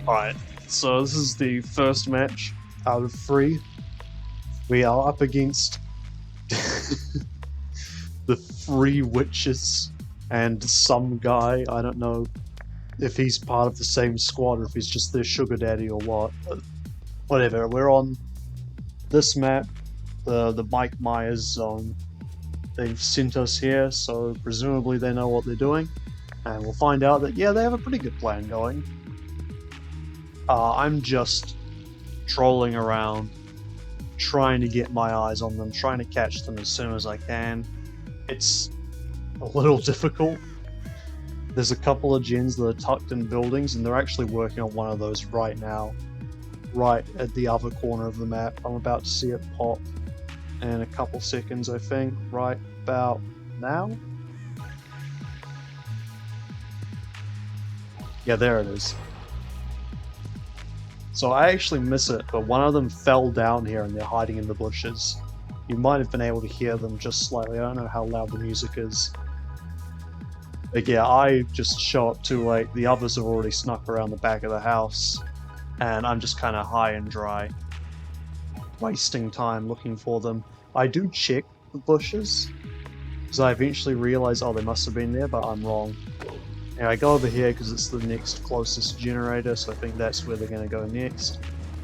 Alright, so this is the first match out of 3. We are up against the 3 witches and some guy. I don't know if he's part of the same squad or if he's just their sugar daddy or what, but whatever. We're on this map, the Mike Myers zone. They've sent us here, so presumably they know what they're doing, and we'll find out that, yeah, they have a pretty good plan going. I'm just trolling around, trying to get my eyes on them, trying to catch them as soon as I can. It's a little difficult. There's a couple of gens that are tucked in buildings, and they're actually working on one of those right now, right at the other corner of the map. I'm about to see it pop in a couple seconds, I think, right about now. Yeah, there it is. So I actually miss it, but one of them fell down here and they're hiding in the bushes. You might have been able to hear them just slightly. I don't know how loud the music is. But yeah, I just show up too late. The others have already snuck around the back of the house, and I'm just kind of high and dry, wasting time looking for them. I do check the bushes, because I eventually realize, oh, they must have been there, but I'm wrong. And I go over here because it's the next closest generator, so I think that's where they're going to go next.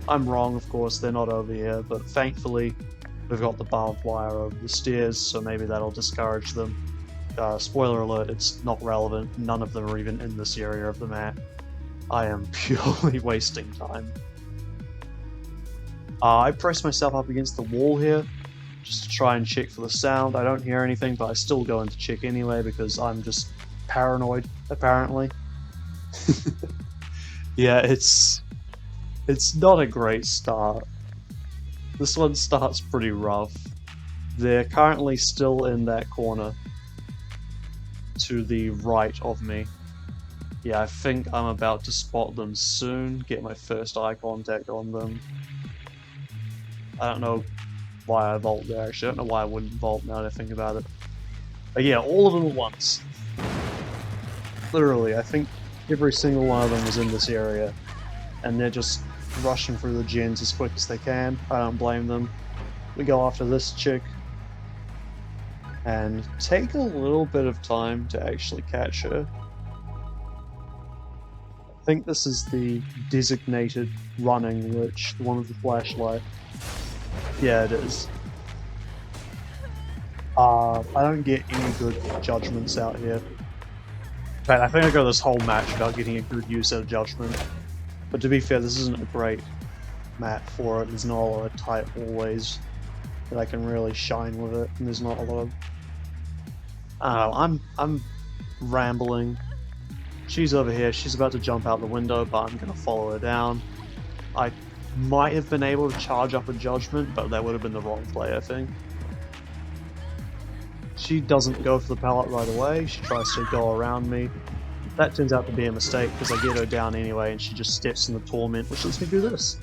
I'm wrong, of course, they're not over here, but thankfully we've got the barbed wire over the stairs, so maybe that'll discourage them. Spoiler alert, it's not relevant, none of them are even in this area of the map. I am purely wasting time. I press myself up against the wall here, just to try and check for the sound. I don't hear anything, but I still go in to check anyway, because I'm just paranoid, apparently. Yeah, it's not a great start. This one starts pretty rough. They're currently still in that corner to the right of me. Yeah, I think I'm about to spot them soon, get my first eye contact on them. I don't know why I vault there, actually. I don't know why I wouldn't vault now that I think about it. But yeah, all of them at once. Literally, I think every single one of them was in this area, and they're just rushing through the gens as quick as they can. I don't blame them. We go after this chick, and take a little bit of time to actually catch her. I think this is the designated running witch, the one with the flashlight. Yeah, it is. I don't get any good judgments out here. In fact, I think I go this whole match without getting a good use out of Judgement. But to be fair, this isn't a great map for it. There's not a lot of tight hallways that I can really shine with it, and there's not a lot of... I don't know, I'm rambling. She's over here, she's about to jump out the window, but I'm gonna follow her down. I might have been able to charge up a Judgement, but that would have been the wrong play, I think. She doesn't go for the pallet right away, she tries to go around me. That turns out to be a mistake, because I get her down anyway and she just steps in the torment, which lets me do this.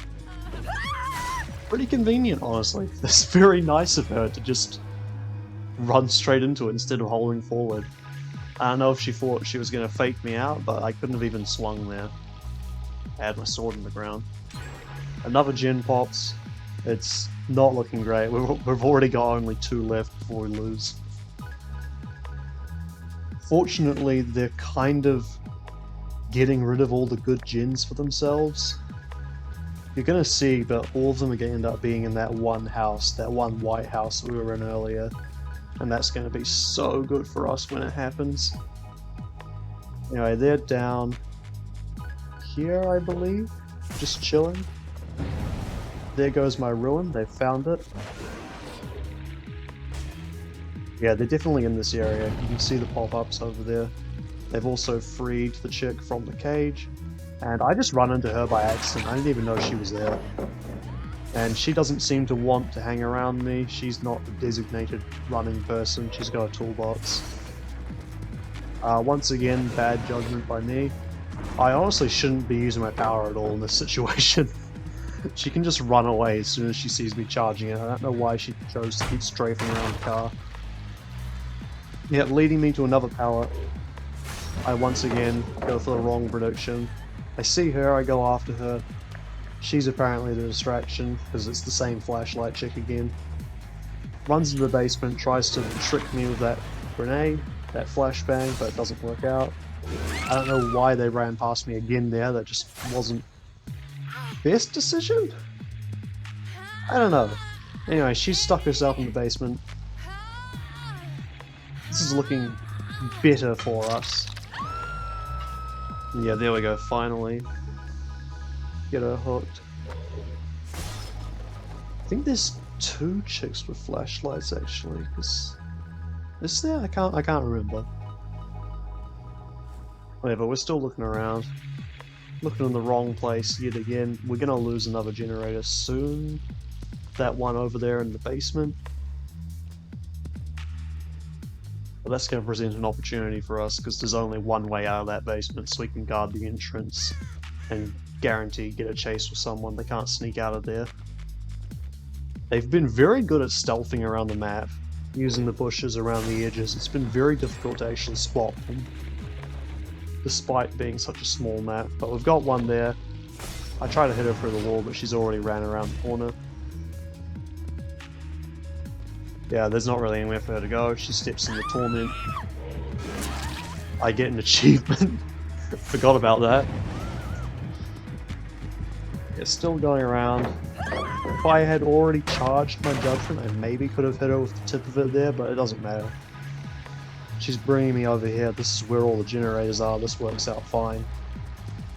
Pretty convenient, honestly. It's very nice of her to just run straight into it instead of holding forward. I don't know if she thought she was going to fake me out, but I couldn't have even swung there. I had my sword in the ground. Another gen pops. It's not looking great. We've already got only 2 left before we lose. Fortunately, they're kind of getting rid of all the good gens for themselves. You're gonna see, but all of them are gonna end up being in that one house, that one white house that we were in earlier. And that's gonna be so good for us when it happens. Anyway, they're down here, I believe, just chilling. There goes my ruin, they've found it. Yeah, they're definitely in this area. You can see the pop-ups over there. They've also freed the chick from the cage. And I just run into her by accident. I didn't even know she was there. And she doesn't seem to want to hang around me. She's not the designated running person. She's got a toolbox. Once again, bad judgment by me. I honestly shouldn't be using my power at all in this situation. She can just run away as soon as she sees me charging it. I don't know why she chose to keep strafing around the car. Yet, leading me to another pallet. I once again go for the wrong prediction. I see her, I go after her. She's apparently the distraction, because it's the same flashlight chick again. Runs into the basement, tries to trick me with that grenade, that flashbang, but it doesn't work out. I don't know why they ran past me again there, that just wasn't best decision? I don't know. Anyway, she's stuck herself in the basement. This is looking better for us. Yeah, there we go, finally. Get her hooked. I think there's 2 chicks with flashlights actually, because... Is there? I can't remember. Whatever, we're still looking around. Looking in the wrong place yet again. We're gonna lose another generator soon. That one over there in the basement. But that's gonna present an opportunity for us, because there's only one way out of that basement, so we can guard the entrance and guarantee get a chase with someone. They can't sneak out of there. They've been very good at stealthing around the map, using the bushes around the edges. It's been very difficult to actually spot them, despite being such a small map. But we've got one there. I try to hit her through the wall, but she's already ran around the corner. Yeah, there's not really anywhere for her to go. She steps in the torment. I get an achievement. Forgot about that. Yeah, still going around. If I had already charged my Judgement, I maybe could have hit her with the tip of it there, but it doesn't matter. She's bringing me over here. This is where all the generators are. This works out fine.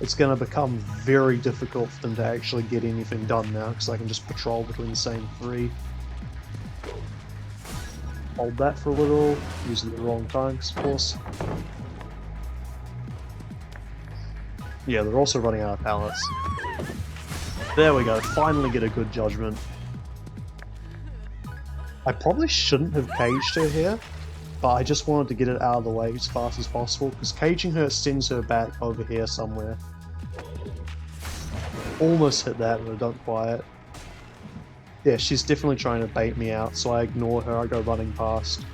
It's going to become very difficult for them to actually get anything done now, because I can just patrol between the same 3. Hold that for a little. Use it at the wrong time, of course. Yeah, they're also running out of pallets. There we go, finally get a good Judgement. I probably shouldn't have caged her here, but I just wanted to get it out of the way as fast as possible, because caging her sends her back over here somewhere. Almost hit that, but I don't quite. Yeah, she's definitely trying to bait me out, so I ignore her, I go running past.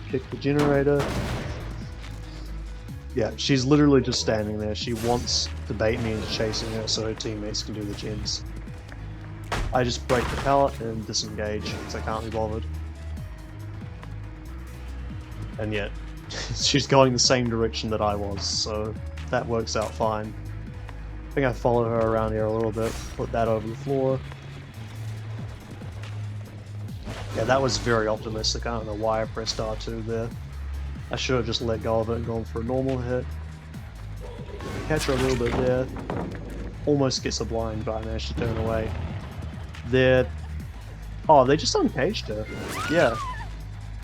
Kick the generator. Yeah, she's literally just standing there. She wants to bait me into chasing her so her teammates can do the gens. I just break the pallet and disengage because I can't be bothered. And yet, she's going the same direction that I was, so that works out fine. I think I follow her around here a little bit, put that over the floor. Yeah, that was very optimistic. I don't know why I pressed R2 there. I should have just let go of it and gone for a normal hit. Catch her a little bit there. Almost gets a blind, but I managed to turn away. There. Oh, they just uncaged her. Yeah.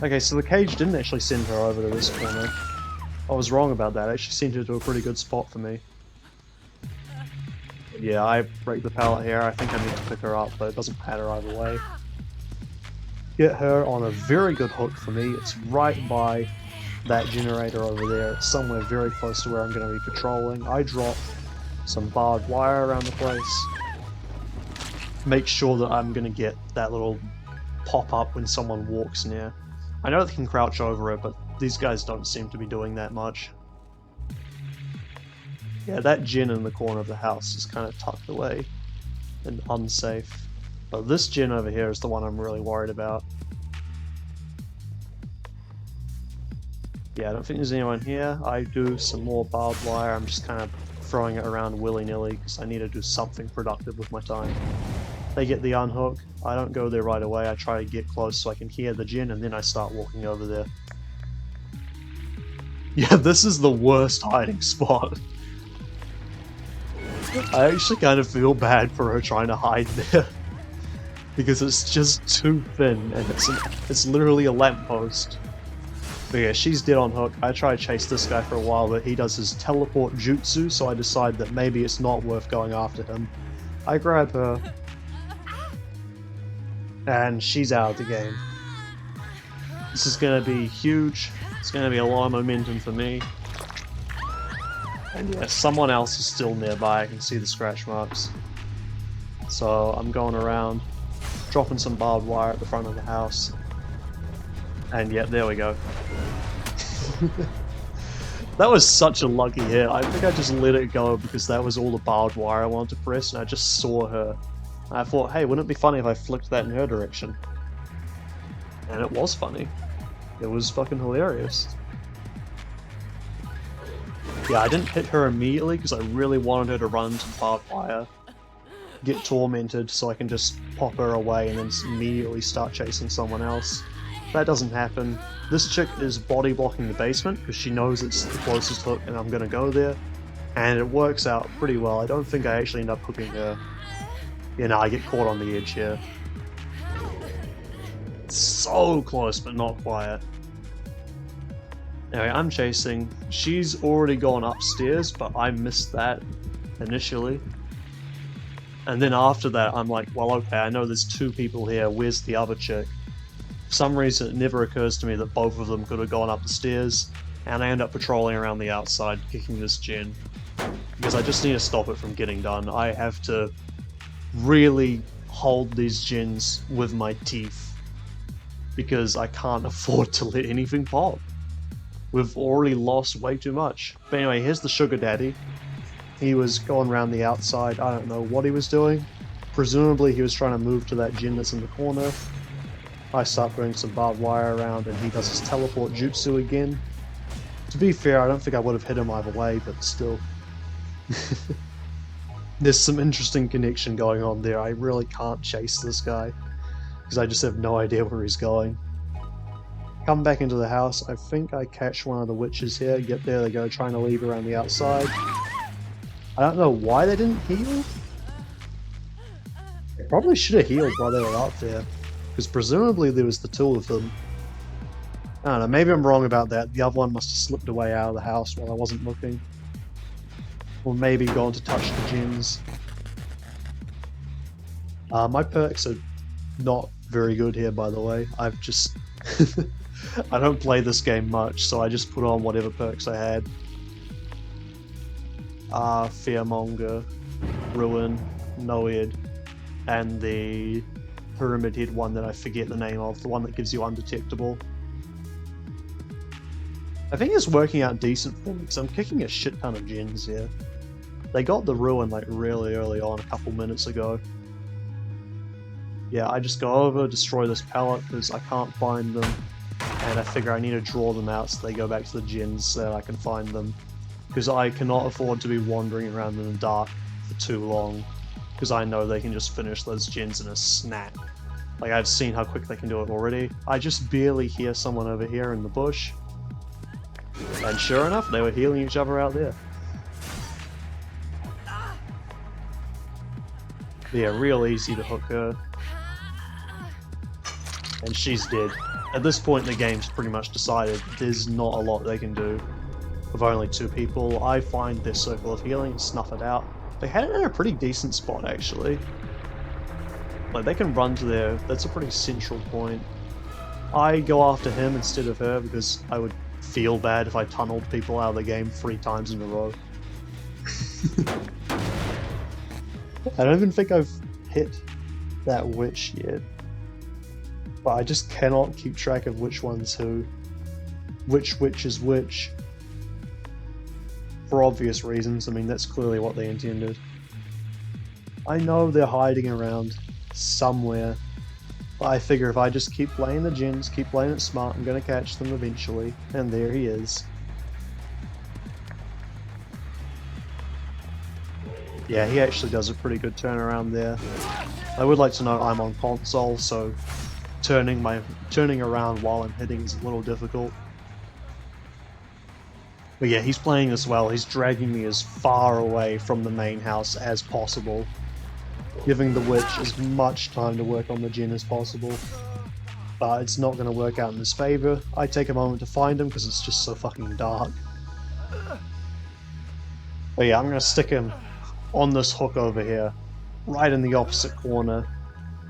Okay, so the cage didn't actually send her over to this corner. I was wrong about that. It actually sent her to a pretty good spot for me. Yeah, I break the pallet here. I think I need to pick her up, but it doesn't matter either way. Get her on a very good hook for me. It's right by that generator over there. It's somewhere very close to where I'm going to be patrolling. I drop some barbed wire around the place. Make sure that I'm going to get that little pop-up when someone walks near. I know they can crouch over it, but these guys don't seem to be doing that much. Yeah, that gen in the corner of the house is kind of tucked away and unsafe. But this gen over here is the one I'm really worried about. Yeah, I don't think there's anyone here. I do some more barbed wire. I'm just kind of throwing it around willy-nilly because I need to do something productive with my time. They get the unhook. I don't go there right away. I try to get close so I can hear the gen, and then I start walking over there. Yeah, this is the worst hiding spot. I actually kind of feel bad for her trying to hide there. Because it's just too thin, and it's literally a lamppost. But yeah, she's dead on hook. I try to chase this guy for a while, but he does his teleport jutsu, so I decide that maybe it's not worth going after him. I grab her, and she's out of the game. This is going to be huge. It's going to be a lot of momentum for me. And yeah, someone else is still nearby. I can see the scratch marks. So I'm going around, dropping some barbed wire at the front of the house. And yeah, there we go. That was such a lucky hit. I think I just let it go because that was all the barbed wire I wanted to press, and I just saw her. And I thought, hey, wouldn't it be funny if I flicked that in her direction? And it was funny. It was fucking hilarious. Yeah, I didn't hit her immediately because I really wanted her to run into the barbed wire, get tormented so I can just pop her away and then immediately start chasing someone else. That doesn't happen. This chick is body blocking the basement because she knows it's the closest hook and I'm gonna go there. And it works out pretty well. I don't think I actually end up hooking her. You know, I get caught on the edge here. So close, but not quite. Anyway, I'm chasing. She's already gone upstairs, but I missed that initially. And then after that, I'm like, well, okay, I know there's two people here. Where's the other chick? For some reason, it never occurs to me that both of them could have gone up the stairs, and I end up patrolling around the outside, kicking this gen. Because I just need to stop it from getting done. I have to really hold these gens with my teeth, because I can't afford to let anything pop. We've already lost way too much. But anyway, here's the sugar daddy. He was going around the outside. I don't know what he was doing. Presumably he was trying to move to that gen that's in the corner. I start putting some barbed wire around and he does his teleport jutsu again. To be fair, I don't think I would have hit him either way, but still. There's some interesting connection going on there. I really can't chase this guy because I just have no idea where he's going. Come back into the house. I think I catch one of the witches here. Yep, there they go, trying to leave around the outside. I don't know why they didn't heal. They probably should have healed while they were up there, because presumably there was the two of them. I don't know, maybe I'm wrong about that. The other one must have slipped away out of the house while I wasn't looking. Or maybe gone to touch the gens. My perks are not very good here, by the way. I've just... I don't play this game much, so I just put on whatever perks I had. Fearmonger, Ruin, Noid, and the Pyramid Head one that I forget the name of, the one that gives you Undetectable. I think it's working out decent for me, because I'm kicking a shit ton of gens here. They got the Ruin like really early on, a couple minutes ago. Yeah, I just go over, destroy this pallet, because I can't find them. And I figure I need to draw them out so they go back to the gens so that I can find them. Because I cannot afford to be wandering around in the dark for too long. Because I know they can just finish those gens in a snap. Like, I've seen how quick they can do it already. I just barely hear someone over here in the bush. And sure enough, they were healing each other out there. Yeah, real easy to hook her. And she's dead. At this point in the game's pretty much decided there's not a lot they can do with only two people. I find their circle of healing and snuff it out. They had it in a pretty decent spot actually. Like they can run to there, that's a pretty central point. I go after him instead of her because I would feel bad if I tunneled people out of the game 3 times in a row. I don't even think I've hit that witch yet. But I just cannot keep track of which one's who. Which witch is which. For obvious reasons, I mean that's clearly what they intended. I know they're hiding around somewhere. But I figure if I just keep playing the gens, keep playing it smart, I'm gonna catch them eventually. And there he is. Yeah, he actually does a pretty good turnaround there. I would like to know I'm on console, so turning around while I'm hitting is a little difficult. But yeah, he's playing this well. He's dragging me as far away from the main house as possible, giving the witch as much time to work on the gen as possible. But it's not going to work out in his favor. I take a moment to find him because it's just so fucking dark. But yeah, I'm going to stick him on this hook over here, right in the opposite corner.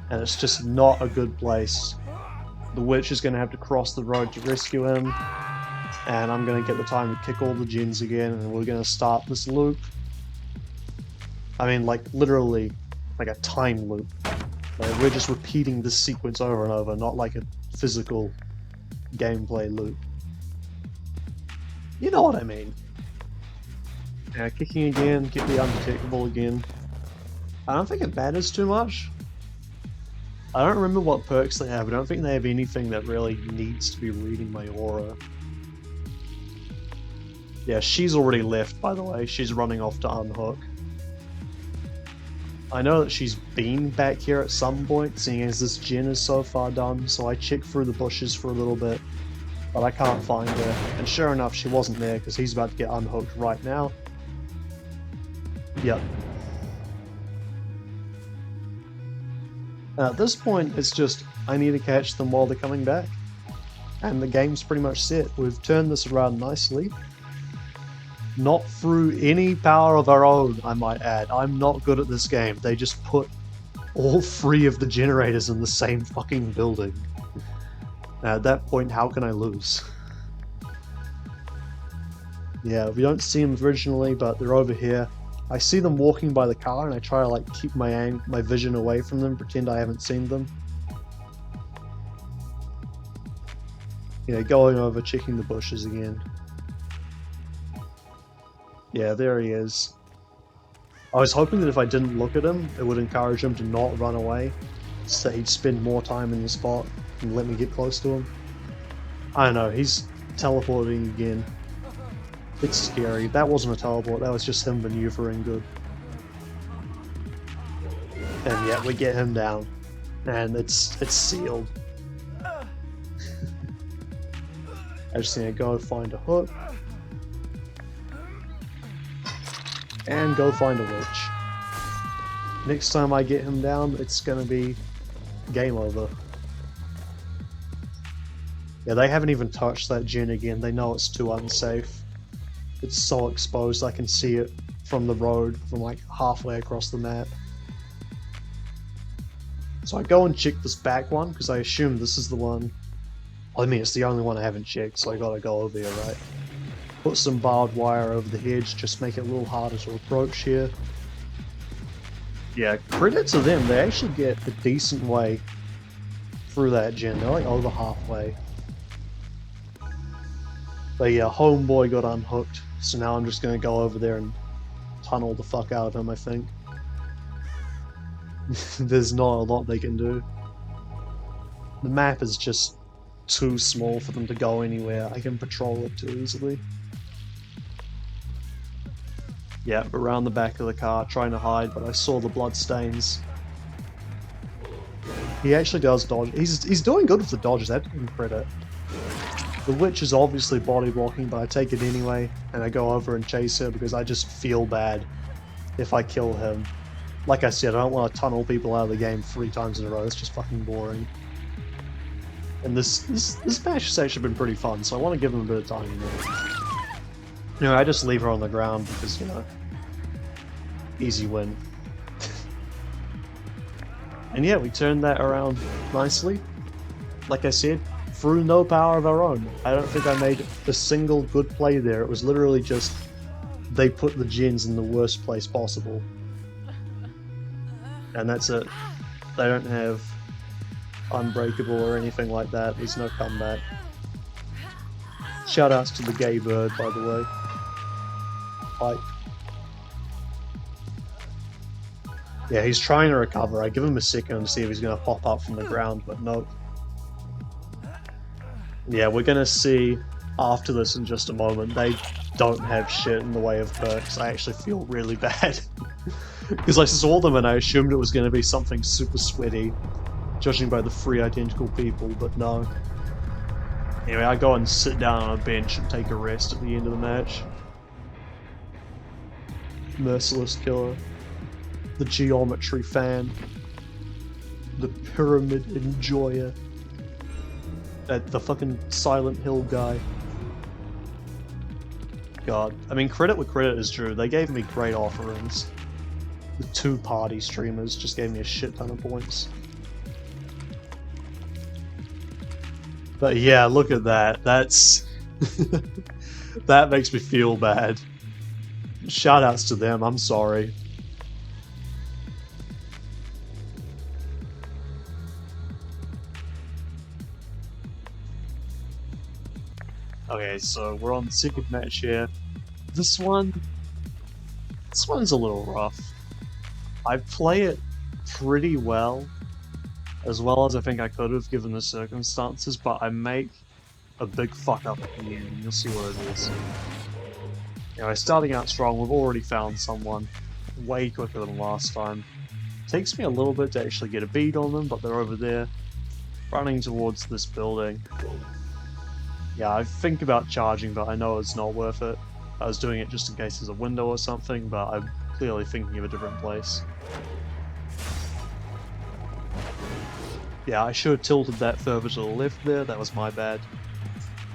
And it's just not a good place. The witch is going to have to cross the road to rescue him, and I'm going to get the time to kick all the gens again, and we're going to start this loop. I mean, like, literally, like a time loop. Like, we're just repeating this sequence over and over, not like a physical gameplay loop. You know what I mean. Yeah, kicking again, get the undetectable again. I don't think it matters too much. I don't remember what perks they have. I don't think they have anything that really needs to be reading my aura. Yeah, she's already left, by the way. She's running off to unhook. I know that she's been back here at some point, seeing as this gen is so far done, so I check through the bushes for a little bit, but I can't find her. And sure enough, she wasn't there, because he's about to get unhooked right now. Yep. At this point, it's just, I need to catch them while they're coming back. And the game's pretty much set. We've turned this around nicely. Not through any power of our own, I might add. I'm not good at this game. They just put all 3 of the generators in the same fucking building. At that point, how can I lose? Yeah, we don't see them originally, but they're over here. I see them walking by the car, and I try to like keep my vision away from them, pretend I haven't seen them. Yeah, going over, checking the bushes again. Yeah, there he is. I was hoping that if I didn't look at him, it would encourage him to not run away, so he'd spend more time in the spot and let me get close to him. I don't know, he's teleporting again. It's scary. That wasn't a teleport, that was just him maneuvering good. And yeah, we get him down. And it's sealed. I just need to go find a hook. And go find a witch. Next time I get him down, it's gonna be game over. Yeah, they haven't even touched that gen again. They know it's too unsafe. It's so exposed, I can see it from the road, from like halfway across the map. So I go and check this back one, because I assume this is the one. I mean, it's the only one I haven't checked, so I gotta go over here, right? Put some barbed wire over the hedge, just make it a little harder to approach here. Yeah, credit to them, they actually get a decent way through that gen. They're like over halfway. But yeah, homeboy got unhooked, so now I'm just gonna go over there and tunnel the fuck out of him, I think. There's not a lot they can do. The map is just too small for them to go anywhere. I can patrol it too easily. Yeah, around the back of the car, trying to hide, but I saw the blood stains. He actually does dodge. He's doing good with the dodges, I have to give him credit. The witch is obviously body blocking, but I take it anyway, and I go over and chase her because I just feel bad if I kill him. Like I said, I don't want to tunnel people out of the game 3 times in a row, it's just fucking boring. And this match has actually been pretty fun, so I want to give him a bit of time, you know. You know, I just leave her on the ground because, you know, easy win. And yeah, we turned that around nicely. Like I said, through no power of our own. I don't think I made a single good play there. It was literally just they put the gens in the worst place possible. And that's it. They don't have unbreakable or anything like that. There's no comeback. Shoutouts to the gay bird, by the way. Hype. Yeah, he's trying to recover. I give him a second to see if he's going to pop up from the ground, but nope. Yeah, we're going to see after this in just a moment. They don't have shit in the way of perks. I actually feel really bad. Because I saw them and I assumed it was going to be something super sweaty, judging by the 3 identical people, but no. Anyway, I go and sit down on a bench and take a rest at the end of the match. Merciless Killer. The Geometry Fan. The Pyramid Enjoyer. The fucking Silent Hill guy. God. I mean, credit where credit is due. They gave me great offerings. The 2 party streamers just gave me a shit ton of points. But yeah, look at that. That's... that makes me feel bad. Shoutouts to them, I'm sorry. Okay, so we're on the second match here. This one's a little rough. I play it pretty well as I think I could have given the circumstances, but I make a big fuck up at the end, and you'll see what it is. Anyway, starting out strong, we've already found someone way quicker than last time. Takes me a little bit to actually get a bead on them, but they're over there, running towards this building. Yeah, I think about charging, but I know it's not worth it. I was doing it just in case there's a window or something, but I'm clearly thinking of a different place. Yeah, I should have tilted that further to the left there, that was my bad.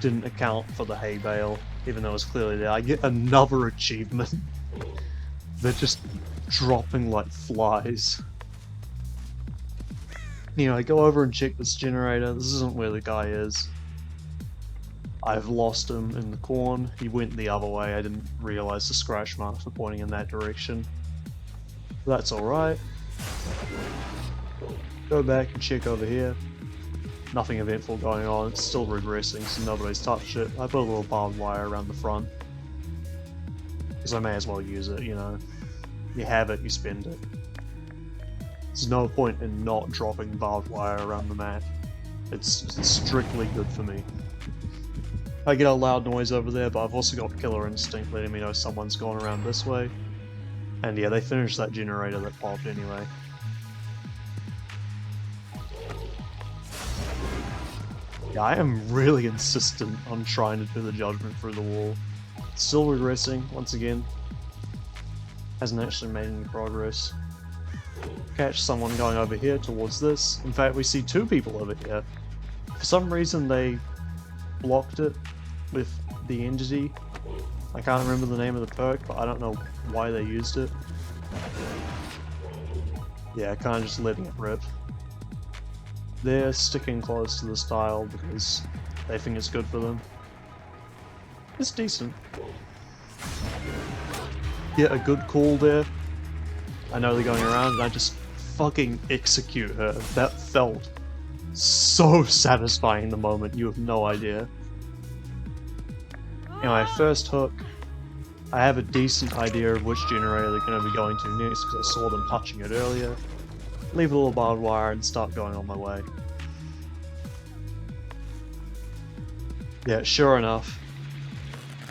Didn't account for the hay bale, even though it was clearly there. I get another achievement. They're just dropping like flies. You know, I go over and check this generator. This isn't where the guy is. I've lost him in the corn. He went the other way. I didn't realize the scratch marks were pointing in that direction. That's alright. Go back and check over here. Nothing eventful going on. It's still regressing, so nobody's touched it. I put a little barbed wire around the front. Because I may as well use it, you know. You have it, you spend it. There's no point in not dropping barbed wire around the map. It's strictly good for me. I get a loud noise over there, but I've also got Killer Instinct letting me know someone's gone around this way. And yeah, they finished that generator that popped anyway. Yeah, I am really insistent on trying to do the Judgement through the wall. Still regressing, once again. Hasn't actually made any progress. Catch someone going over here towards this. In fact, we see two people over here. For some reason they blocked it with the entity. I can't remember the name of the perk, but I don't know why they used it. Yeah, kind of just letting it rip. They're sticking close to this tile because they think it's good for them. It's decent. Get a good call there. I know they're going around and I just fucking execute her. That felt so satisfying in the moment, you have no idea. Anyway, first hook. I have a decent idea of which generator they're going to be going to next because I saw them touching it earlier. Leave a little barbed wire and start going on my way. Yeah, sure enough,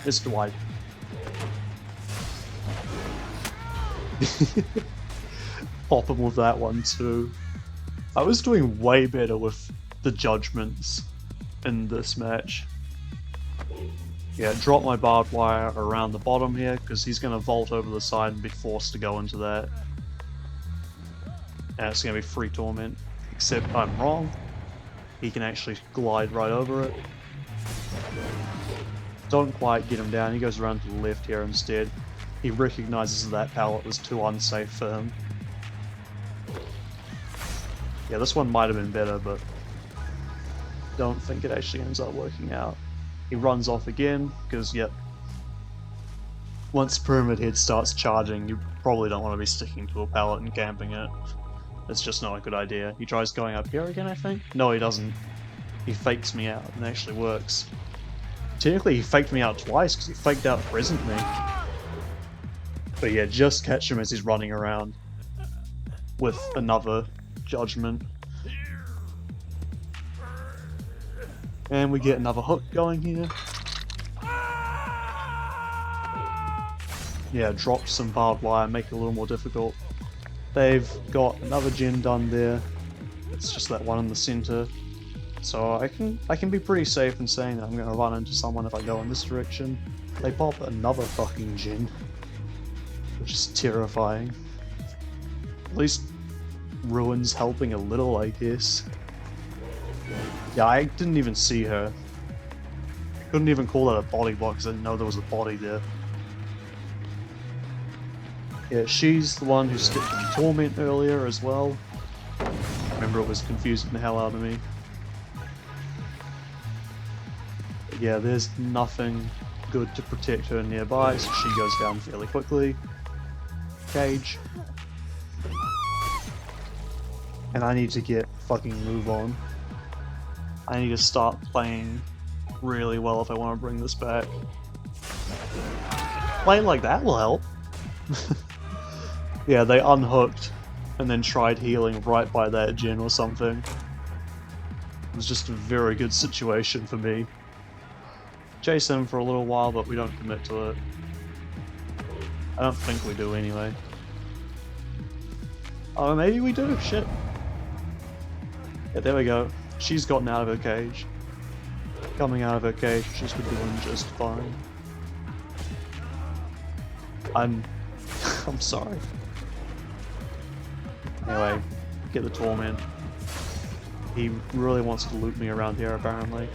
it's Dwight. Pop him with that one too. I was doing way better with the judgments in this match. Yeah, drop my barbed wire around the bottom here because he's going to vault over the side and be forced to go into that. And it's going to be free torment, except I'm wrong. He can actually glide right over it. Don't quite get him down, he goes around to the left here instead. He recognizes that pallet was too unsafe for him. Yeah, this one might have been better, but don't think it actually ends up working out. He runs off again, because, yep, once Pyramid Head starts charging, you probably don't want to be sticking to a pallet and camping it. It's just not a good idea. He tries going up here again, I think? No, he doesn't. He fakes me out, and it actually works. Technically, he faked me out twice, because he faked out present me. But yeah, just catch him as he's running around with another Judgment. And we get another hook going here. Yeah, drop some barbed wire, make it a little more difficult. They've got another gen done there. It's just that one in the center. So I can be pretty safe in saying that I'm going to run into someone if I go in this direction. They pop another fucking gen, which is terrifying. At least Ruin's helping a little, I guess. Yeah, I didn't even see her. Couldn't even call that a body block because I didn't know there was a body there. Yeah, she's the one who skipped Torment earlier as well. Remember, it was confusing the hell out of me. But yeah, there's nothing good to protect her nearby, so she goes down fairly quickly. Cage. And I need to get fucking move on. I need to start playing really well if I want to bring this back. Playing like that will help. Yeah, they unhooked and then tried healing right by that gen or something. It was just a very good situation for me. Chase them for a little while, but we don't commit to it. I don't think we do anyway. Oh, maybe we do, shit. Yeah, there we go. She's gotten out of her cage. Coming out of her cage, she's been doing just fine. I'm sorry. Anyway, get the torment. He really wants to loot me around here, apparently.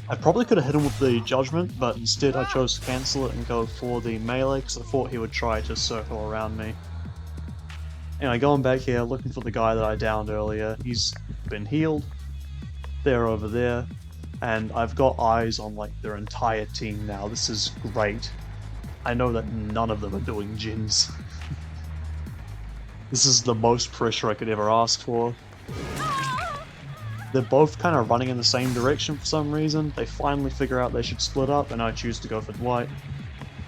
I probably could have hit him with the Judgement, but instead I chose to cancel it and go for the melee, because I thought he would try to circle around me. Anyway, going back here, looking for the guy that I downed earlier. He's been healed. They're over there. And I've got eyes on like their entire team now. This is great. I know that none of them are doing gins. This is the most pressure I could ever ask for. They're both kind of running in the same direction for some reason. They finally figure out they should split up, and I choose to go for Dwight.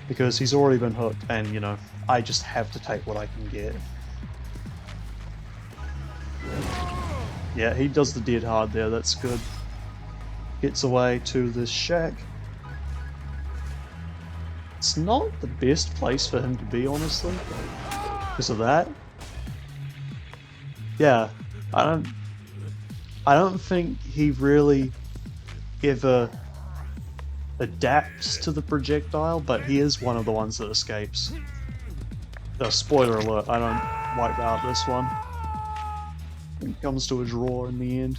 Because he's already been hooked, and you know, I just have to take what I can get. Yeah, he does the dead hard there, that's good. Gets away to this shack. It's not the best place for him to be, honestly. Because of that. Yeah, I don't think he really ever adapts to the projectile, but he is one of the ones that escapes. Spoiler alert, I don't wipe out this one. It comes to a draw in the end,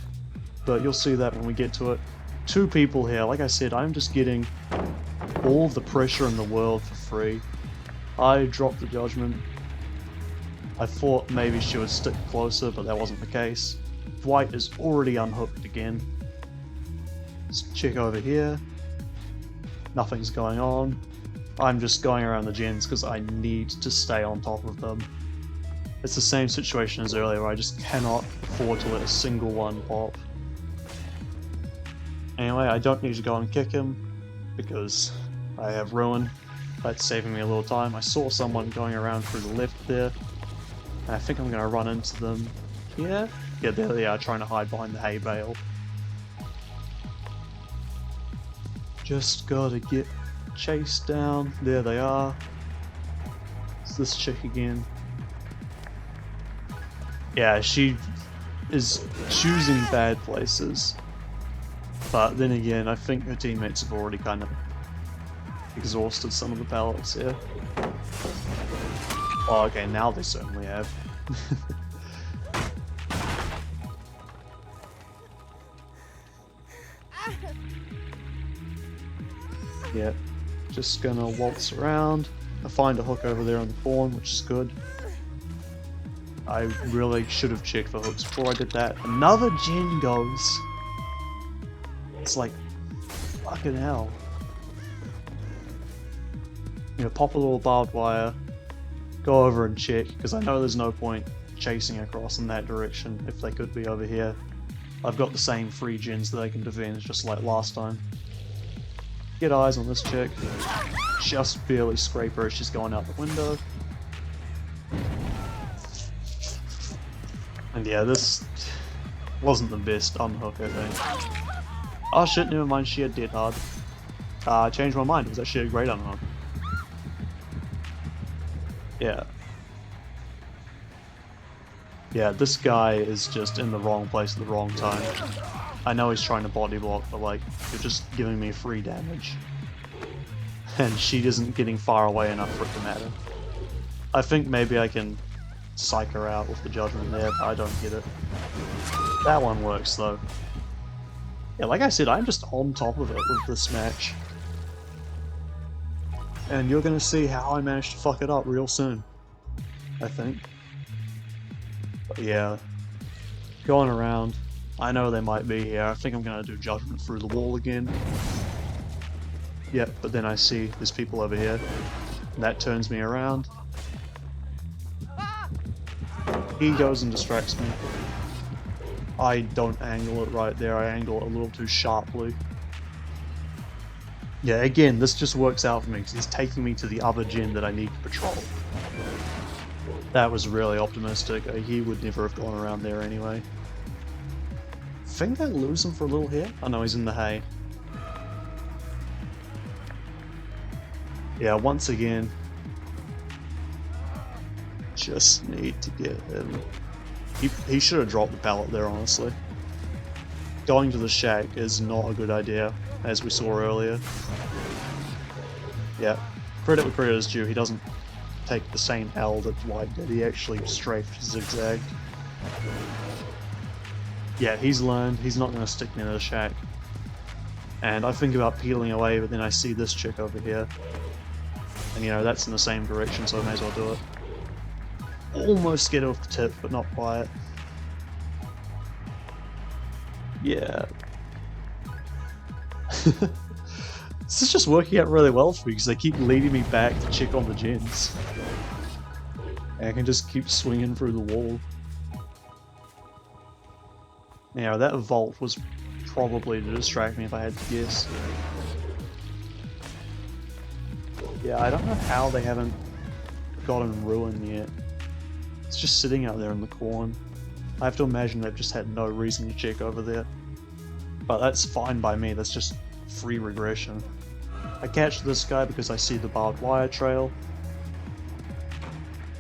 but you'll see that when we get to it. Two people here, like I said, I'm just getting all the pressure in the world for free. I dropped the Judgement. I thought maybe she would stick closer, but that wasn't the case. Dwight is already unhooked again. Let's check over here. Nothing's going on. I'm just going around the gens because I need to stay on top of them. It's the same situation as earlier where I just cannot afford to let a single one pop. Anyway, I don't need to go and kick him because I have Ruin. That's saving me a little time. I saw someone going around through the left there. And I think I'm going to run into them here. Yeah, there they are, trying to hide behind the hay bale. Just gotta get chased down. There they are. It's this chick again. Yeah, she is choosing bad places. But then again, I think her teammates have already kind of exhausted some of the pallets here. Oh, okay, now they certainly have. Yeah, just gonna waltz around. I find a hook over there on the pawn, which is good. I really should have checked for hooks before I did that. Another gen goes. It's like, fucking hell. You know, pop a little barbed wire, go over and check, because I know there's no point chasing across in that direction if they could be over here. I've got the same free gens that they can defend just like last time. Get eyes on this chick. Just barely scrape her as she's going out the window. And yeah, this wasn't the best unhook, I think. Oh shit, never mind, she had dead hard. I changed my mind, it was actually a great unhook. Yeah. Yeah, this guy is just in the wrong place at the wrong time. I know he's trying to body block, but like, you're just giving me free damage. And she isn't getting far away enough for it to matter. I think maybe I can psych her out with the Judgement there, but I don't get it. That one works though. Yeah, like I said, I'm just on top of it with this match. And you're gonna see how I managed to fuck it up real soon. I think. But yeah. Going around. I know they might be here. I think I'm gonna do Judgement through the wall again. Yep, but then I see there's people over here. And that turns me around. He goes and distracts me. I don't angle it right there, I angle it a little too sharply. Yeah, again, this just works out for me because he's taking me to the other gen that I need to patrol. That was really optimistic. He would never have gone around there anyway. Think I lose him for a little here? Oh no, he's in the hay. Yeah, once again, just need to get him. He should have dropped the pallet there, honestly. Going to the shack is not a good idea, as we saw earlier. Yeah, credit where credit is due, he doesn't take the same L that Dwight did, he actually strafed zigzagged. Yeah, he's learned, he's not going to stick near the shack. And I think about peeling away, but then I see this chick over here. And you know, that's in the same direction, so I may as well do it. Almost get off the tip, but not quite. Yeah. This is just working out really well for me because they keep leading me back to check on the gens. And I can just keep swinging through the wall. Now that vault was probably to distract me if I had to guess. Yeah, I don't know how they haven't gotten ruin yet. It's just sitting out there in the corn. I have to imagine they've just had no reason to check over there. But that's fine by me, that's just free regression. I catch this guy because I see the barbed wire trail.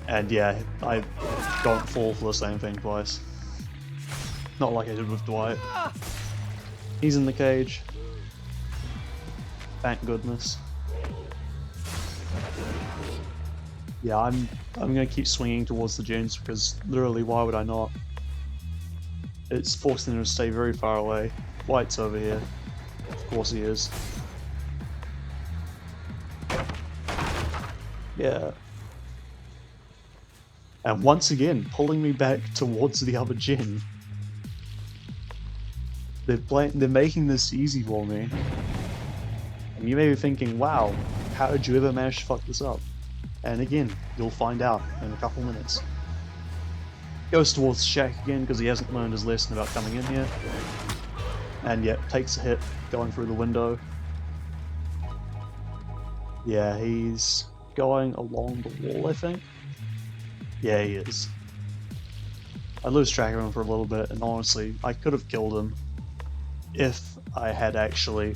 And yeah, I don't fall for the same thing twice. Not like I did with Dwight. He's in the cage. Thank goodness. Yeah, I'm gonna keep swinging towards the gens because literally, why would I not? It's forcing them to stay very far away. White's over here. Of course he is. Yeah. And once again, pulling me back towards the other gen. They're making this easy for me. And you may be thinking, wow, how did you ever manage to fuck this up? And again, you'll find out in a couple minutes. Goes towards the shack again because he hasn't learned his lesson about coming in here. And yeah, takes a hit going through the window. Yeah, he's going along the wall, I think. Yeah, he is. I lose track of him for a little bit, and honestly, I could have killed him if I had actually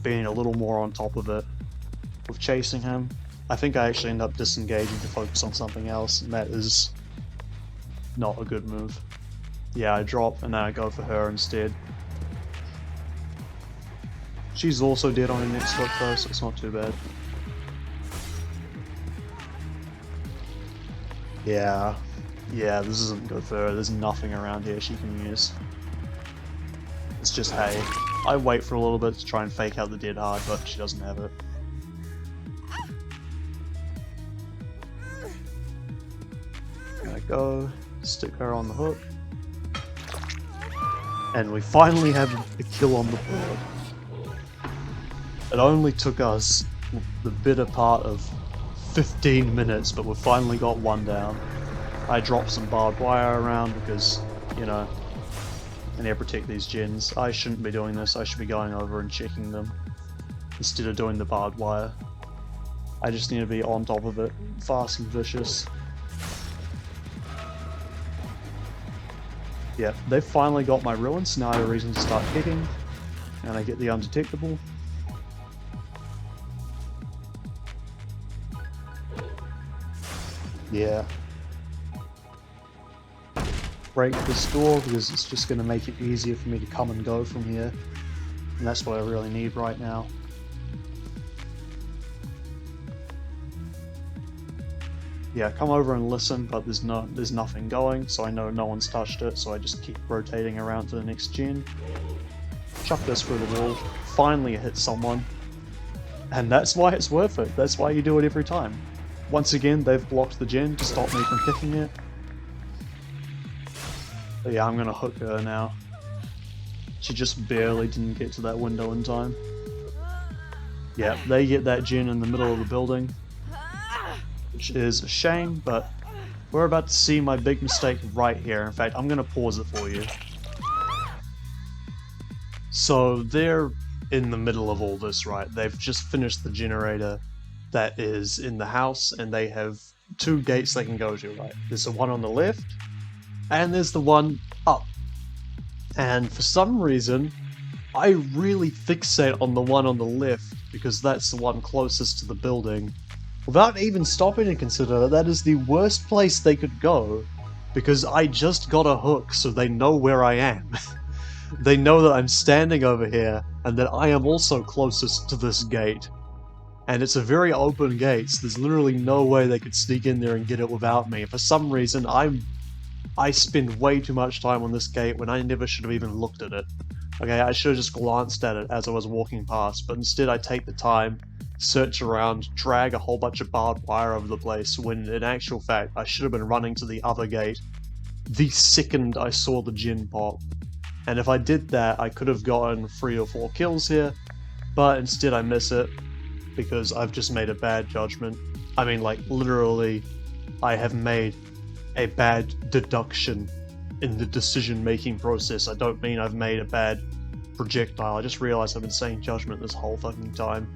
been a little more on top of it with chasing him. I think I actually end up disengaging to focus on something else, and that is not a good move. Yeah, I drop and then I go for her instead. She's also dead on her next hook though, so it's not too bad. Yeah, this isn't good for her. There's nothing around here she can use. It's just hay. I wait for a little bit to try and fake out the dead hard, but she doesn't have it. Gonna go, stick her on the hook. And we finally have a kill on the board. It only took us the better part of 15 minutes, but we've finally got one down. I dropped some barbed wire around because, you know, I need to protect these gens. I shouldn't be doing this, I should be going over and checking them instead of doing the barbed wire. I just need to be on top of it, fast and vicious. Yeah, they've finally got my ruins, so now I have a reason to start hitting, and I get the undetectable. Yeah. Break this door because it's just going to make it easier for me to come and go from here. And that's what I really need right now. Yeah, come over and listen, but there's nothing going, so I know no one's touched it, so I just keep rotating around to the next gen. Chuck this through the wall. Finally it hits someone. And that's why it's worth it. That's why you do it every time. Once again, they've blocked the gen to stop me from kicking it. But yeah, I'm gonna hook her now. She just barely didn't get to that window in time. Yeah, they get that gen in the middle of the building, which is a shame, but we're about to see my big mistake right here. In fact, I'm gonna pause it for you. So they're in the middle of all this, right? They've just finished the generator that is in the house, and they have 2 gates they can go to, right? There's the one on the left, and there's the one up. And for some reason, I really fixate on the one on the left, because that's the one closest to the building, without even stopping to consider that that is the worst place they could go, because I just got a hook so they know where I am. They know that I'm standing over here, and that I am also closest to this gate. And it's a very open gate, so there's literally no way they could sneak in there and get it without me. For some reason, I spend way too much time on this gate when I never should have even looked at it. Okay, I should have just glanced at it as I was walking past, but instead I take the time, search around, drag a whole bunch of barbed wire over the place, when in actual fact I should have been running to the other gate the second I saw the gen pop. And if I did that, I could have gotten 3 or 4 kills here, but instead I miss it, because I've just made a bad judgment. I mean, like, literally, I have made a bad deduction in the decision-making process. I don't mean I've made a bad projectile, I just realized I've been saying judgment this whole fucking time.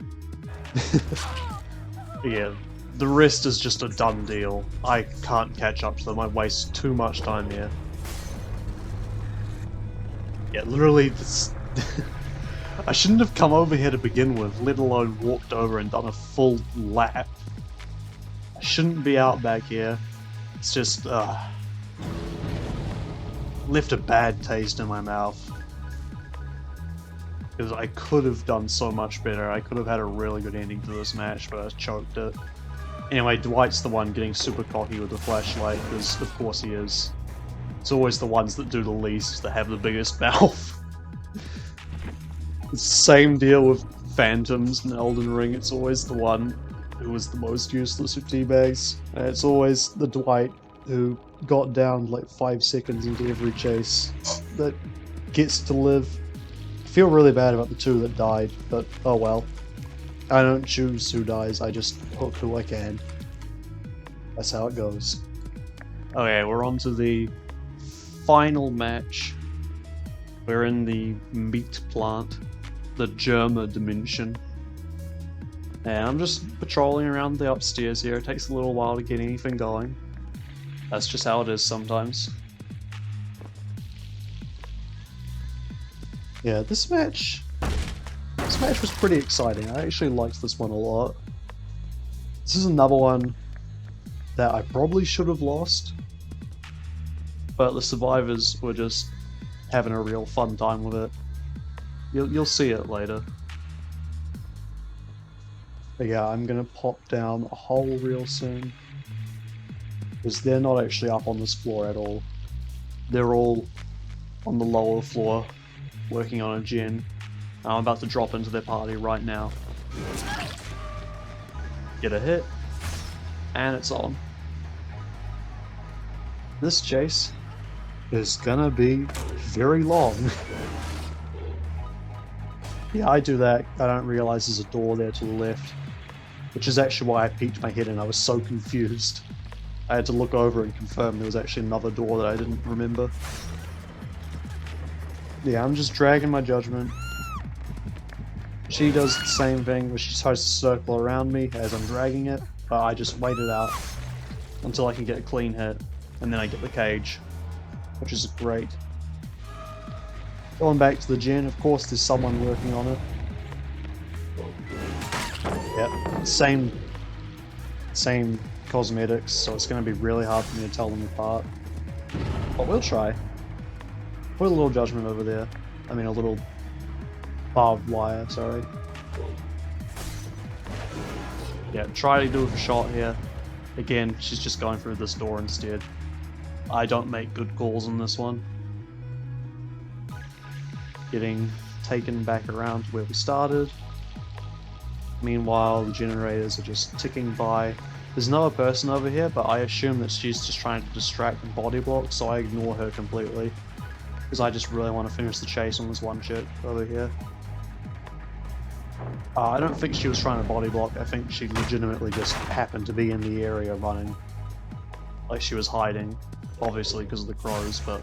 Yeah, the rest is just a done deal. I can't catch up to them, I waste too much time here. Yeah, literally, this... I shouldn't have come over here to begin with, let alone walked over and done a full lap. I shouldn't be out back here. It's just, left a bad taste in my mouth. Because I could have done so much better, I could have had a really good ending to this match, but I choked it. Anyway, Dwight's the one getting super cocky with the flashlight, because of course he is. It's always the ones that do the least that have the biggest mouth. It's the same deal with Phantoms in Elden Ring, it's always the one who was the most useless with teabags. And it's always the Dwight who got down like 5 seconds into every chase that gets to live. I feel really bad about the 2 that died, but oh well. I don't choose who dies, I just hook who I can. That's how it goes. Okay, we're on to the final match. We're in the meat plant, the Germa dimension. And I'm just patrolling around the upstairs here. It takes a little while to get anything going. That's just how it is sometimes. Yeah, this match was pretty exciting. I actually liked this one a lot. This is another one that I probably should have lost, but the survivors were just having a real fun time with it. You'll see it later. But yeah, I'm gonna pop down a hole real soon, because they're not actually up on this floor at all. They're all on the lower floor, working on a gen. I'm about to drop into their party right now. Get a hit, and it's on. This chase is gonna be very long. Yeah, I do that. I don't realize there's a door there to the left, which is actually why I peeked my head in. I was so confused. I had to look over and confirm there was actually another door that I didn't remember. Yeah, I'm just dragging my judgment. She does the same thing, where she tries to circle around me as I'm dragging it, but I just wait it out until I can get a clean hit, and then I get the cage, which is great. Going back to the gen, of course there's someone working on it. Yep, same cosmetics, so it's going to be really hard for me to tell them apart. But we'll try. Put a little judgment over there. I mean a little barbed wire, sorry. Yeah, try to do a shot here. Again, she's just going through this door instead. I don't make good calls on this one. Getting taken back around to where we started. Meanwhile, the generators are just ticking by. There's another person over here, but I assume that she's just trying to distract and body block, so I ignore her completely. Because I just really want to finish the chase on this one chick over here. I don't think she was trying to body block, I think she legitimately just happened to be in the area running. Like she was hiding, obviously because of the crows, but...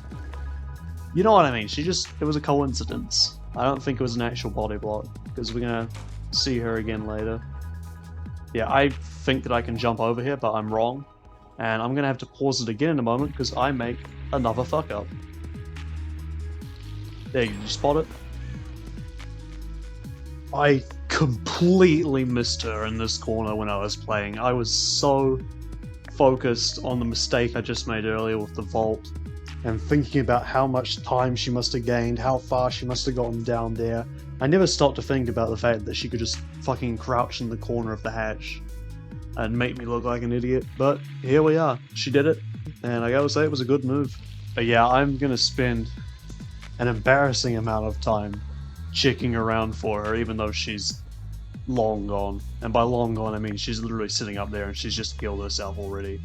You know what I mean, it was a coincidence. I don't think it was an actual body block, because we're gonna see her again later. Yeah, I think that I can jump over here, but I'm wrong. And I'm gonna have to pause it again in a moment, because I make another fuck up. There, you spot it? I completely missed her in this corner when I was playing. I was so focused on the mistake I just made earlier with the vault, and thinking about how much time she must have gained, how far she must have gotten down there. I never stopped to think about the fact that she could just fucking crouch in the corner of the hatch and make me look like an idiot, but here we are. She did it, and I gotta say it was a good move. But yeah, I'm gonna spend an embarrassing amount of time checking around for her, even though she's long gone. And by long gone, I mean she's literally sitting up there and she's just killed herself already.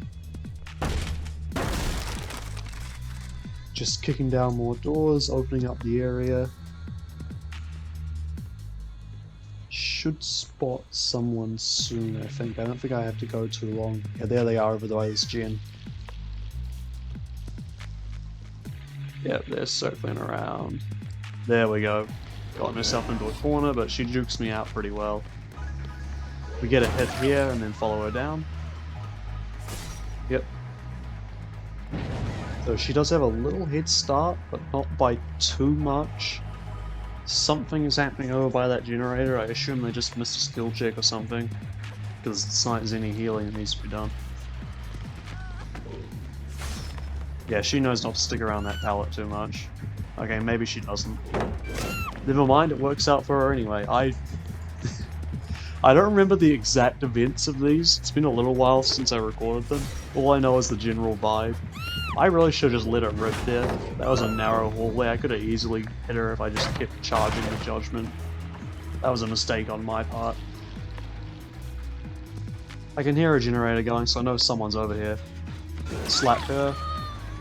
Just kicking down more doors, opening up the area. Should spot someone soon, I think. I don't think I have to go too long. Yeah, there they are over the way, this gen. Yep, they're circling around. There we go. Got myself into a corner, but she jukes me out pretty well. We get a hit here and then follow her down. Yep. So she does have a little head start, but not by too much. Something is happening over by that generator. I assume they just missed a skill check or something, because it's not there's any healing that needs to be done. Yeah, she knows not to stick around that pallet too much. Okay, maybe she doesn't. Never mind, it works out for her anyway. I don't remember the exact events of these. It's been a little while since I recorded them. All I know is the general vibe. I really should have just let it rip there. That was a narrow hallway. I could have easily hit her if I just kept charging the Judgement. That was a mistake on my part. I can hear a generator going, so I know someone's over here. Slap her.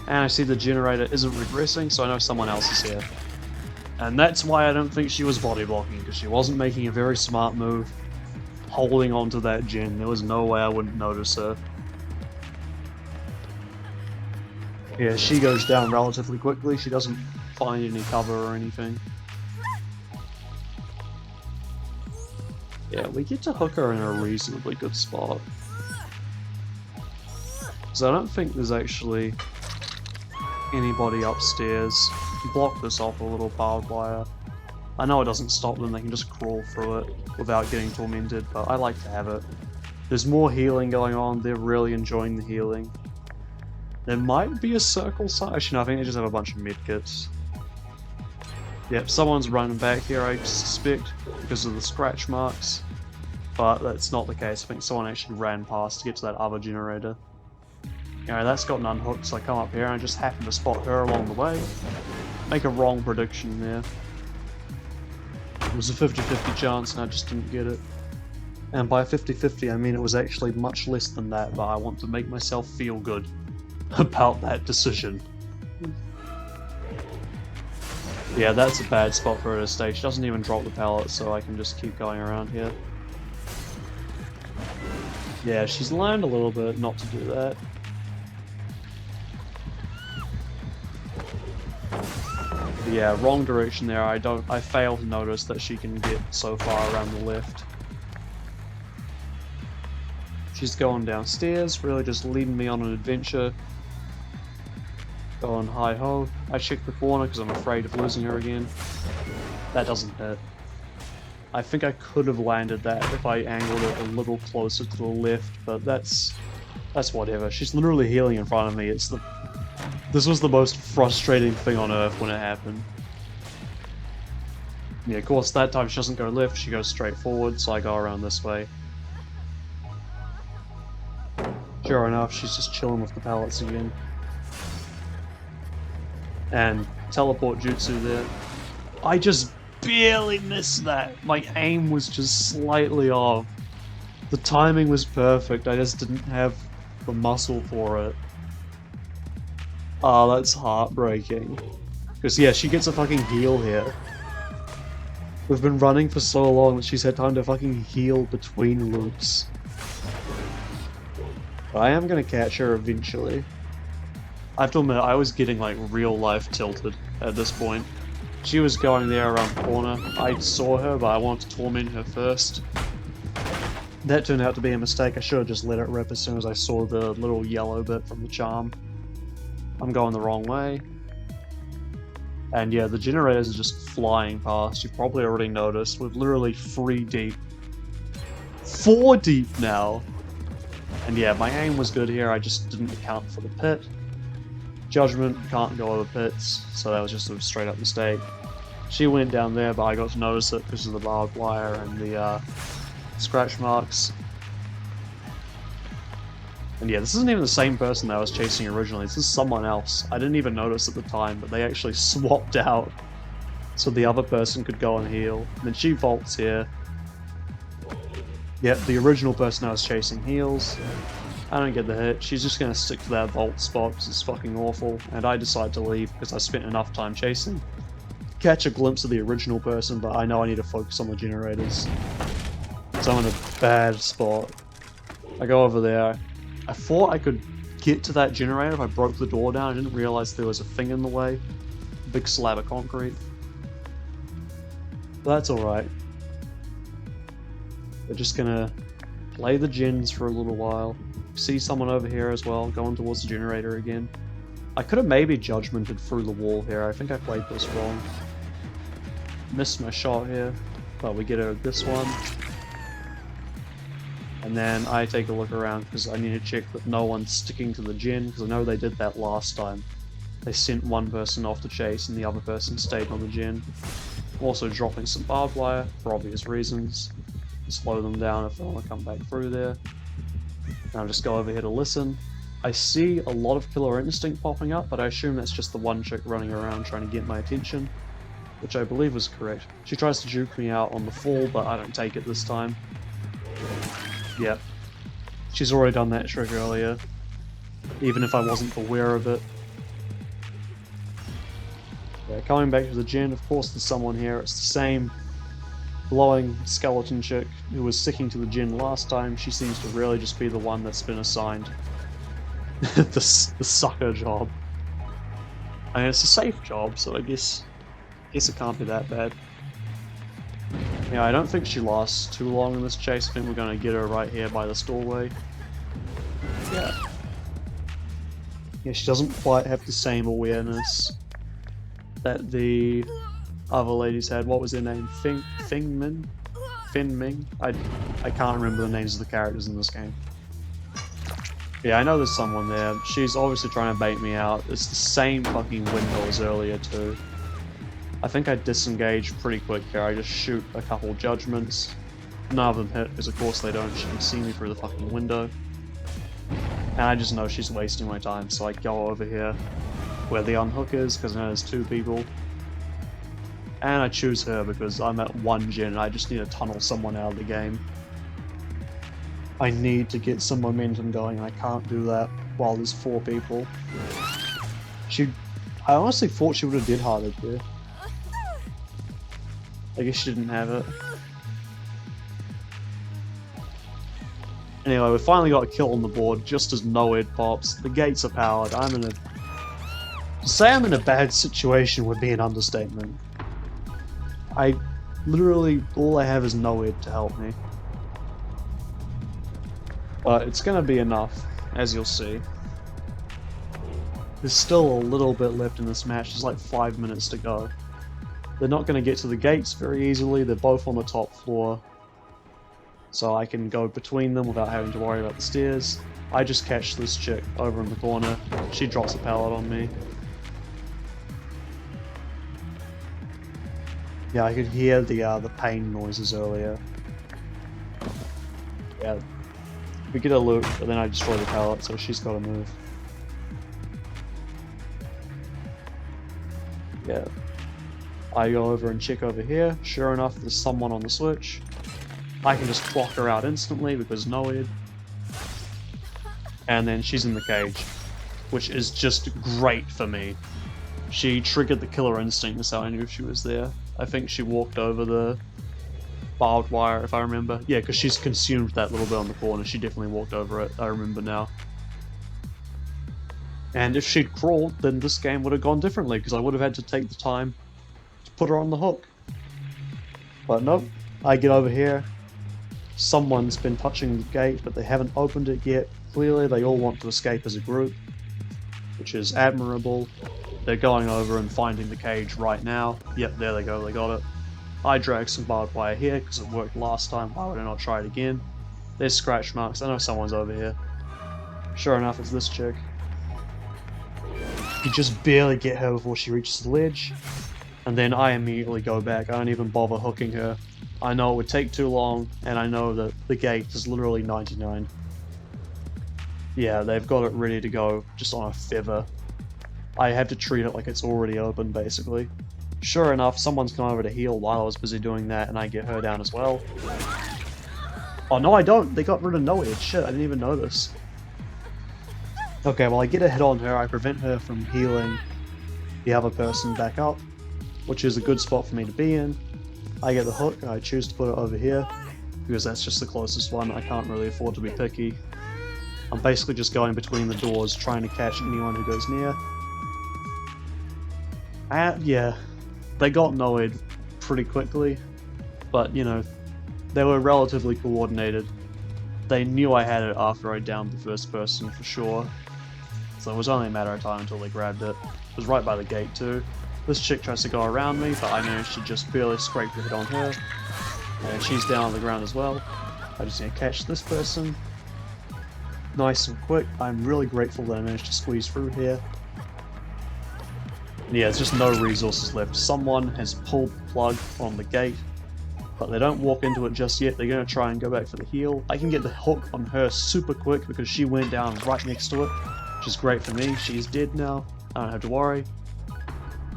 And I see the generator isn't regressing, so I know someone else is here. And that's why I don't think she was body blocking, because she wasn't making a very smart move holding onto that gen. There was no way I wouldn't notice her. Yeah, she goes down relatively quickly. She doesn't find any cover or anything. Yeah, we get to hook her in a reasonably good spot. So I don't think there's actually anybody upstairs. Block this off a little barbed wire. I know it doesn't stop them, they can just crawl through it without getting tormented, but I like to have it. There's more healing going on, they're really enjoying the healing. There might be a circle side. Actually, no, I think they just have a bunch of medkits. Yep, someone's running back here, I suspect, because of the scratch marks. But that's not the case. I think someone actually ran past to get to that other generator. Alright, that's gotten unhooked, so I come up here and I just happen to spot her along the way. Make a wrong prediction there. It was a 50-50 chance and I just didn't get it. And by 50-50 I mean it was actually much less than that, but I want to make myself feel good about that decision. Yeah, that's a bad spot for her to stay. She doesn't even drop the pallet, so I can just keep going around here. Yeah, she's learned a little bit not to do that. But yeah, wrong direction there. I fail to notice that she can get so far around the left. She's going downstairs, really just leading me on an adventure. Going hi-ho. I check the corner because I'm afraid of losing her again. That doesn't hit. I think I could have landed that if I angled it a little closer to the left, but that's whatever. She's literally healing in front of me. This was the most frustrating thing on earth when it happened. Yeah, of course that time she doesn't go left, she goes straight forward, so I go around this way. Sure enough, she's just chilling with the pallets again. And teleport jutsu there. I just barely missed that. My aim was just slightly off. The timing was perfect, I just didn't have the muscle for it. Oh, that's heartbreaking. Because yeah, she gets a fucking heal here. We've been running for so long that she's had time to fucking heal between loops. But I am gonna catch her eventually. I have to admit, I was getting like real life tilted at this point. She was going there around the corner. I saw her, but I wanted to torment her first. That turned out to be a mistake. I should have just let it rip as soon as I saw the little yellow bit from the charm. I'm going the wrong way. And yeah, the generators are just flying past. You've probably already noticed. We're literally 3 deep. 4 deep now! And yeah, my aim was good here. I just didn't account for the pit. Judgment can't go over pits, so that was just a straight up mistake. She went down there, but I got to notice it because of the barbed wire and the scratch marks. And yeah, this isn't even the same person that I was chasing originally. This is someone else. I didn't even notice at the time, but they actually swapped out so the other person could go and heal. And then she vaults here. Yep, the original person I was chasing heals. I don't get the hit. She's just going to stick to that vault spot because it's fucking awful. And I decide to leave because I spent enough time chasing. Catch a glimpse of the original person, but I know I need to focus on the generators. So I'm in a bad spot. I go over there. I thought I could get to that generator if I broke the door down. I didn't realize there was a thing in the way. A big slab of concrete. But that's alright. We're just gonna play the gens for a little while. See someone over here as well, going towards the generator again. I could have maybe judgmented through the wall here. I think I played this wrong. Missed my shot here, but we get this one. And then I take a look around because I need to check that no one's sticking to the gen, because I know they did that last time. They sent one person off to chase and the other person stayed on the gen. I'm also dropping some barbed wire for obvious reasons. Slow them down if they want to come back through there. And I'll just go over here to listen. I see a lot of Killer Instinct popping up, but I assume that's just the one chick running around trying to get my attention, which I believe was correct. She tries to juke me out on the fall, but I don't take it this time. Yep. She's already done that trick earlier, even if I wasn't aware of it. Yeah, coming back to the gen, of course there's someone here. It's the same glowing skeleton chick who was sticking to the gen last time. She seems to really just be the one that's been assigned the sucker job. I mean, it's a safe job, so I guess it can't be that bad. Yeah, I don't think she lasts too long in this chase. I think we're going to get her right here by this doorway. Yeah. Yeah, she doesn't quite have the same awareness that the other ladies had. What was their name? Fingmin? Finming? I can't remember the names of the characters in this game. Yeah, I know there's someone there. She's obviously trying to bait me out. It's the same fucking window as earlier too. I think I disengage pretty quick here. I just shoot a couple judgments. None of them hit, because of course they don't. She can see me through the fucking window. And I just know she's wasting my time, so I go over here where the unhook is, because I know there's 2 people. And I choose her because I'm at 1 gen and I just need to tunnel someone out of the game. I need to get some momentum going and I can't do that while there's 4 people. I honestly thought she would have did harder there. I guess she didn't have it. Anyway, we finally got a kill on the board just as NOED pops. The gates are powered. To say I'm in a bad situation would be an understatement. All I have is NOED to help me. But it's gonna be enough, as you'll see. There's still a little bit left in this match. There's like 5 minutes to go. They're not going to get to the gates very easily. They're both on the top floor. So I can go between them without having to worry about the stairs. I just catch this chick over in the corner. She drops a pallet on me. Yeah, I could hear the pain noises earlier. Yeah. We get a loot, but then I destroy the pallet, so she's got to move. Yeah. I go over and check over here. Sure enough, there's someone on the switch. I can just clock her out instantly because NOED. And then she's in the cage, which is just great for me. She triggered the Killer Instinct, that's how I knew she was there. I think she walked over the barbed wire, if I remember. Yeah, because she's consumed that little bit on the corner. She definitely walked over it, I remember now. And if she'd crawled, then this game would have gone differently, because I would have had to take the time to put her on the hook. But nope, I get over here. Someone's been touching the gate, but they haven't opened it yet. Clearly, they all want to escape as a group, which is admirable. They're going over and finding the cage right now. Yep, there they go, they got it. I dragged some barbed wire here because it worked last time. Why would I not try it again? There's scratch marks. I know someone's over here. Sure enough, it's this chick. You just barely get her before she reaches the ledge, and then I immediately go back. I don't even bother hooking her. I know it would take too long, and I know that the gate is literally 99. Yeah, they've got it ready to go, just on a feather. I have to treat it like it's already open, basically. Sure enough, someone's come over to heal while I was busy doing that, and I get her down as well. Oh no, I don't! They got rid of no edge. Shit, I didn't even know this. Okay, well I get a hit on her, I prevent her from healing the other person back up, which is a good spot for me to be in. I get the hook, I choose to put it over here, because that's just the closest one. I can't really afford to be picky. I'm basically just going between the doors, trying to catch anyone who goes near. And yeah, they got Noed pretty quickly, but you know, they were relatively coordinated. They knew I had it after I downed the first person for sure, so it was only a matter of time until they grabbed it. It was right by the gate too. This chick tries to go around me, but I managed to just barely scrape the hit on her, and she's down on the ground as well. I just need to catch this person. Nice and quick. I'm really grateful that I managed to squeeze through here. Yeah, there's just no resources left. Someone has pulled the plug on the gate, but they don't walk into it just yet. They're going to try and go back for the heal. I can get the hook on her super quick because she went down right next to it, which is great for me. She's dead now. I don't have to worry.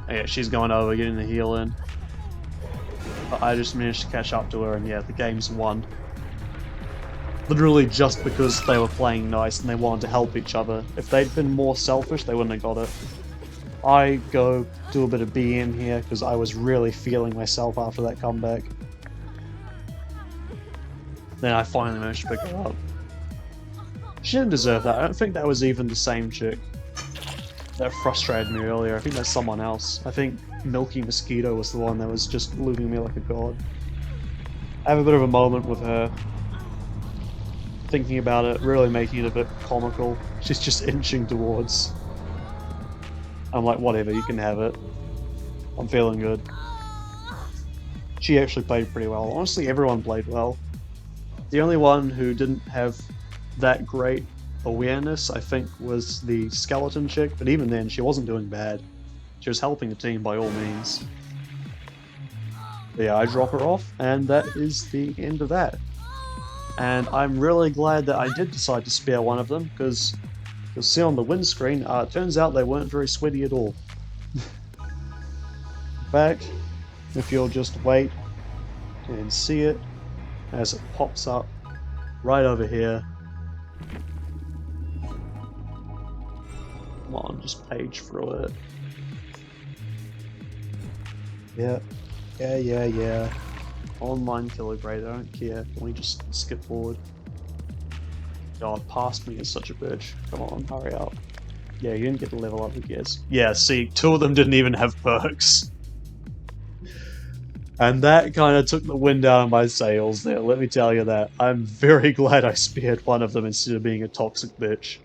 And yeah, she's going over, getting the heal in. But I just managed to catch up to her, and yeah, the game's won. Literally just because they were playing nice and they wanted to help each other. If they'd been more selfish, they wouldn't have got it. I go do a bit of BM here because I was really feeling myself after that comeback. Then I finally managed to pick her up. She didn't deserve that. I don't think that was even the same chick that frustrated me earlier. I think that's someone else. I think Milky Mosquito was the one that was just looting me like a god. I have a bit of a moment with her. Thinking about it, really making it a bit comical. She's just inching towards. I'm like, whatever, you can have it. I'm feeling good. She actually played pretty well. Honestly, everyone played well. The only one who didn't have that great awareness, I think, was the skeleton chick, but even then, she wasn't doing bad. She was helping the team by all means. But yeah, I drop her off, and that is the end of that. And I'm really glad that I did decide to spare one of them, because you'll see on the windscreen, it turns out they weren't very sweaty at all. In fact, if you'll just wait and see it as it pops up right over here. Come on, just page through it. Yeah. Online killer grade, I don't care. Can we just skip forward? God, past me is such a bitch. Come on, hurry up. Yeah, you didn't get the level up, who cares? Yeah, see, two of them didn't even have perks. And that kind of took the wind out of my sails there, let me tell you that. I'm very glad I spared one of them instead of being a toxic bitch.